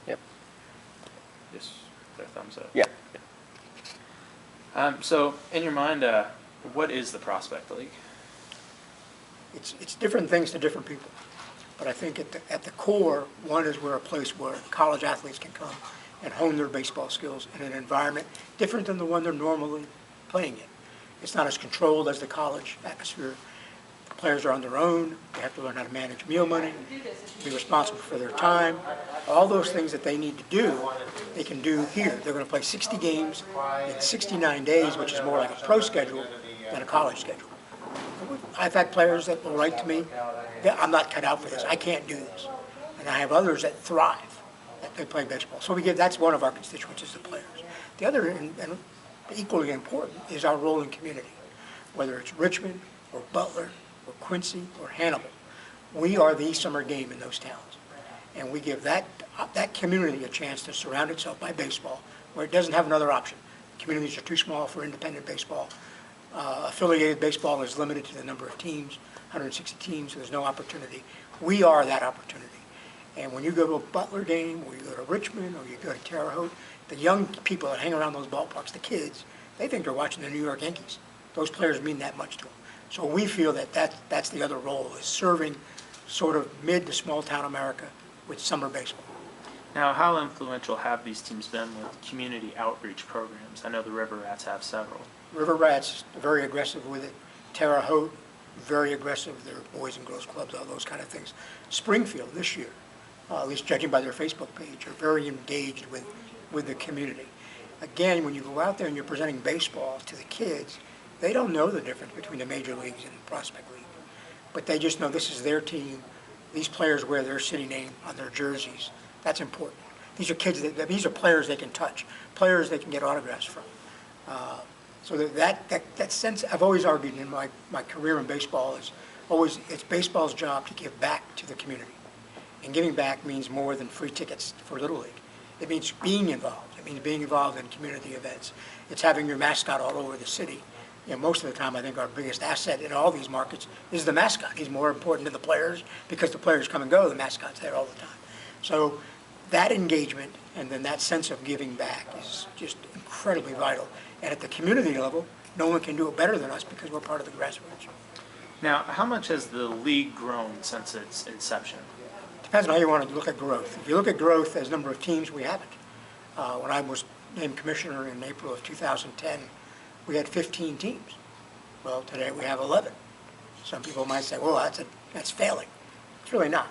Yep. Just their thumbs up. Yeah. So, in your mind, what is the Prospect League? It's different things to different people. But I think at the core, one is we're a place where college athletes can come and hone their baseball skills in an environment different than the one they're normally playing in. It's not as controlled as the college atmosphere. The players are on their own. They have to learn how to manage meal money, be responsible for their time. All those things that they need to do, they can do here. They're going to play 60 games in 69 days, which is more like a pro schedule than a college schedule. I've had players that will write to me, I'm not cut out for this, I can't do this. And I have others that thrive, that they play baseball. So that's one of our constituents is the players. The other, and equally important, is our role in community. Whether it's Richmond, or Butler, or Quincy, or Hannibal, we are the summer game in those towns. And we give that community a chance to surround itself by baseball, where it doesn't have another option. Communities are too small for independent baseball. Affiliated baseball is limited to the number of teams, 160 teams, so there's no opportunity. We are that opportunity. And when you go to a Butler game, or you go to Richmond, or you go to Terre Haute, the young people that hang around those ballparks, the kids, they think they're watching the New York Yankees. Those players mean that much to them. So we feel that's the other role, is serving sort of mid to small town America with summer baseball. Now, how influential have these teams been with community outreach programs? I know the River Rats have several. River Rats, very aggressive with it. Terre Haute, very aggressive. Their boys and girls clubs, all those kind of things. Springfield this year, at least judging by their Facebook page, are very engaged with the community. Again, when you go out there and you're presenting baseball to the kids, they don't know the difference between the major leagues and the Prospect League. But they just know this is their team. These players wear their city name on their jerseys. That's important. These are kids, these are players they can touch, players they can get autographs from. So that sense, I've always argued in my career in baseball is always, it's baseball's job to give back to the community. And giving back means more than free tickets for Little League. It means being involved. It means being involved in community events. It's having your mascot all over the city. You know, most of the time, I think our biggest asset in all these markets is the mascot. He's more important to the players because the players come and go. The mascot's there all the time. So that engagement and then that sense of giving back is just incredibly vital. And at the community level, no one can do it better than us because we're part of the grassroots. Now, how much has the league grown since its inception? Depends on how you want to look at growth. If you look at growth as number of teams, we haven't. When I was named commissioner in April of 2010, we had 15 teams. Well, today we have 11. Some people might say, well, that's failing. It's really not.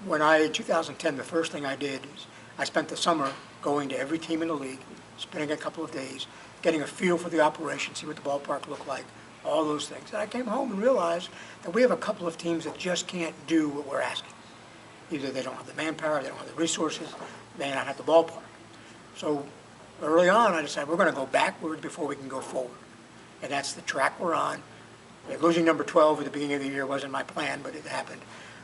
In 2010, the first thing I did is I spent the summer going to every team in the league, spending a couple of days, getting a feel for the operation, see what the ballpark looked like, all those things. And I came home and realized that we have a couple of teams that just can't do what we're asking. Either they don't have the manpower, they don't have the resources, they may not have the ballpark. So early on, I decided we're going to go backwards before we can go forward. And that's the track we're on. Losing number 12 at the beginning of the year wasn't my plan, but it happened.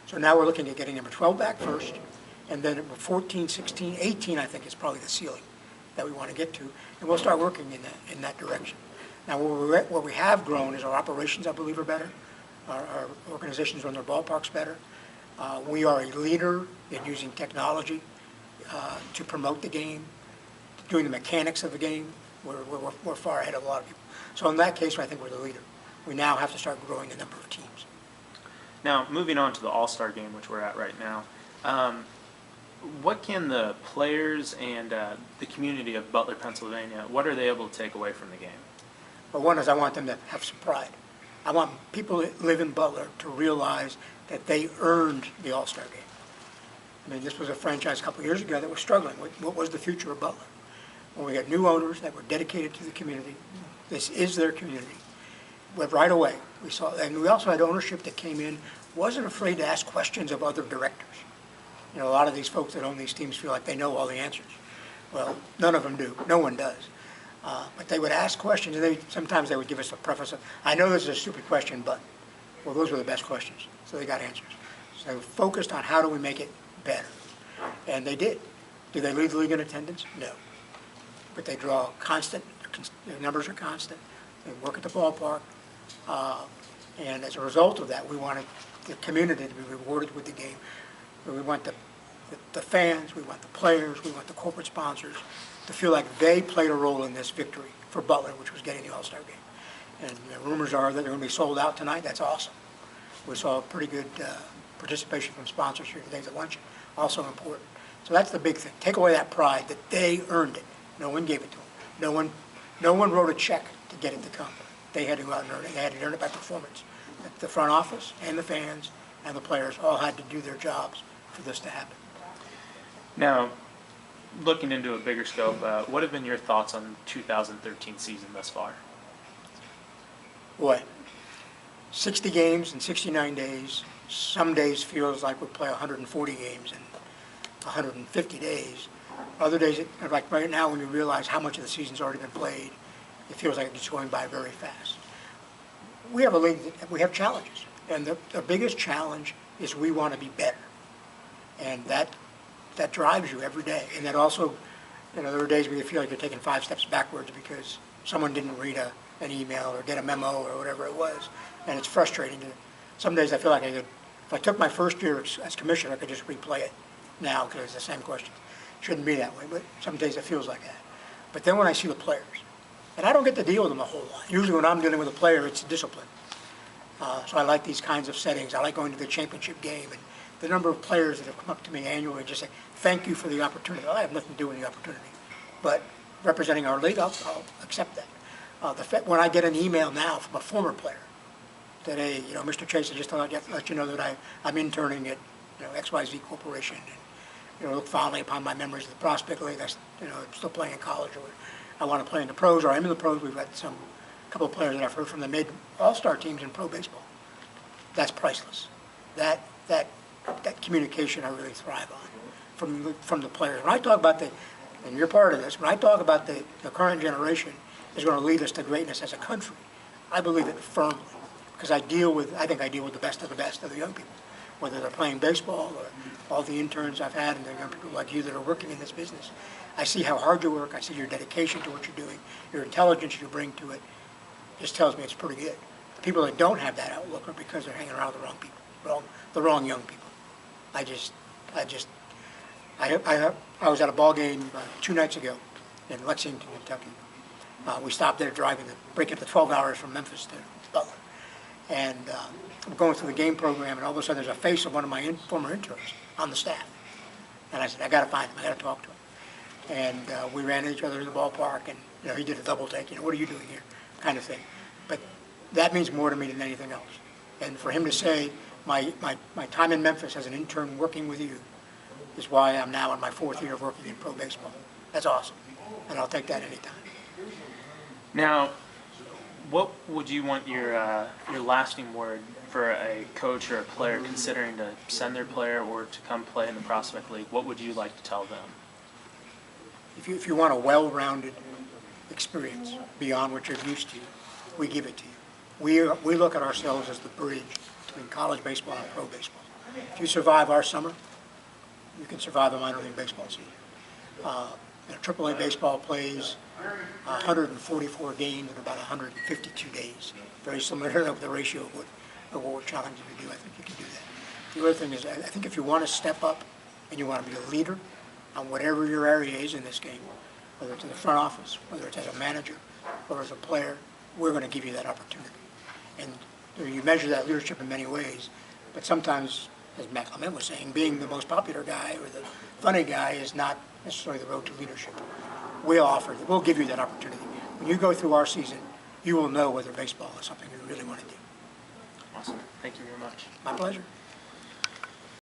So now we're looking at getting number 12 back first, and then 14, 16, 18, I think is probably the ceiling that we want to get to, and we'll start working in that direction. Now, where we have grown is our operations, I believe, are better. Our organizations run their ballparks better. We are a leader in using technology to promote the game, doing the mechanics of the game. We're far ahead of a lot of people. So in that case, I think we're the leader. We now have to start growing the number of teams. Now, moving on to the All-Star game, which we're at right now, what can the players and the community of Butler, Pennsylvania, what are they able to take away from the game? Well, one is I want them to have some pride. I want people that live in Butler to realize that they earned the All-Star game. I mean, this was a franchise a couple of years ago that was struggling with what was the future of Butler. When we got new owners that were dedicated to the community, this is their community. But right away, we saw, and we also had ownership that came in, wasn't afraid to ask questions of other directors. You know, a lot of these folks that own these teams feel like they know all the answers. Well, none of them do. No one does. But they would ask questions, and sometimes they would give us a preface of, I know this is a stupid question, but, well, those were the best questions. So they got answers. So they were focused on how do we make it better. And they did. Did they lead the league in attendance? No. But they draw constant, their numbers are constant. They work at the ballpark. And as a result of that, we wanted the community to be rewarded with the game. We want the the fans, we want the players, we want the corporate sponsors to feel like they played a role in this victory for Butler, which was getting the All-Star game. And the rumors are that they're going to be sold out tonight. That's awesome. We saw pretty good participation from sponsors here today at luncheon, also important. So that's the big thing. Take away that pride that they earned it. No one gave it to them. No one wrote a check to get it to come. They had to go out and earn it. They had to earn it by performance. The front office and the fans and the players all had to do their jobs for this to happen. Now, looking into a bigger scope, what have been your thoughts on the 2013 season thus far? Boy, 60 games in 69 days. Some days feels like we play 140 games in 150 days. Other days, like right now, when you realize how much of the season's already been played, it feels like it's going by very fast. We have a league we have challenges, and the biggest challenge is we want to be better, and that drives you every day. And that also, there are days where you feel like you're taking 5 steps backwards because someone didn't read an email or get a memo or whatever it was, and it's frustrating. Some days I feel like if I took my first year as commissioner, I could just replay it now because it's the same question. Shouldn't be that way, but some days it feels like that. But then when I see the players, and I don't get to deal with them a whole lot. Usually when I'm dealing with a player, it's discipline. So I like these kinds of settings. I like going to the championship game, and the number of players that have come up to me annually and just say, thank you for the opportunity. I have nothing to do with the opportunity. But representing our league, I'll accept that. When I get an email now from a former player that, hey, Mr. Chase, I just thought I'd let you know that I'm interning at XYZ Corporation, and look fondly upon my memories of the Prospect League. I'm still playing in college, or I want to play in the pros, or I'm in the pros. We've got a couple of players that I've heard from that made all-star teams in pro baseball. That's priceless. That communication I really thrive on from the players. When I talk about and you're part of this, when I talk about the current generation is going to lead us to greatness as a country, I believe it firmly, because I think I deal with the best of the young people, whether they're playing baseball or all the interns I've had and the young people like you that are working in this business. I see how hard you work. I see your dedication to what you're doing, your intelligence you bring to it. Just tells me it's pretty good. The people that don't have that outlook are because they're hanging around with the wrong people, the wrong young people. I was at a ball game 2 nights ago in Lexington, Kentucky. We stopped there breaking up the 12 hours from Memphis to Butler. And I'm going through the game program, and all of a sudden there's a face of one of my former interns on the staff. And I said, I got to find him. I got to talk to him. And we ran into each other in the ballpark, and he did a double take. What are you doing here? Kind of thing. But that means more to me than anything else. And for him to say, my time in Memphis as an intern working with you is why I'm now in my 4th year of working in pro baseball. That's awesome. And I'll take that anytime. Now, what would you want your lasting word for a coach or a player considering to send their player or to come play in the Prospect League? What would you like to tell them? If you want a well-rounded experience beyond what you're used to, we give it to you. We look at ourselves as the bridge between college baseball and pro baseball. If you survive our summer, you can survive a minor league baseball season. AAA baseball plays 144 games in about 152 days. Very similar to the ratio of what we're challenging you to do. I think you can do that. The other thing is, I think if you want to step up and you want to be a leader on whatever your area is in this game, whether it's in the front office, whether it's as a manager, or as a player, we're going to give you that opportunity. And you measure that leadership in many ways, but sometimes, as Matt Clement was saying, being the most popular guy or the funny guy is not necessarily the road to leadership. We'll give you that opportunity. When you go through our season, you will know whether baseball is something you really want to do. Awesome. Thank you very much. My pleasure.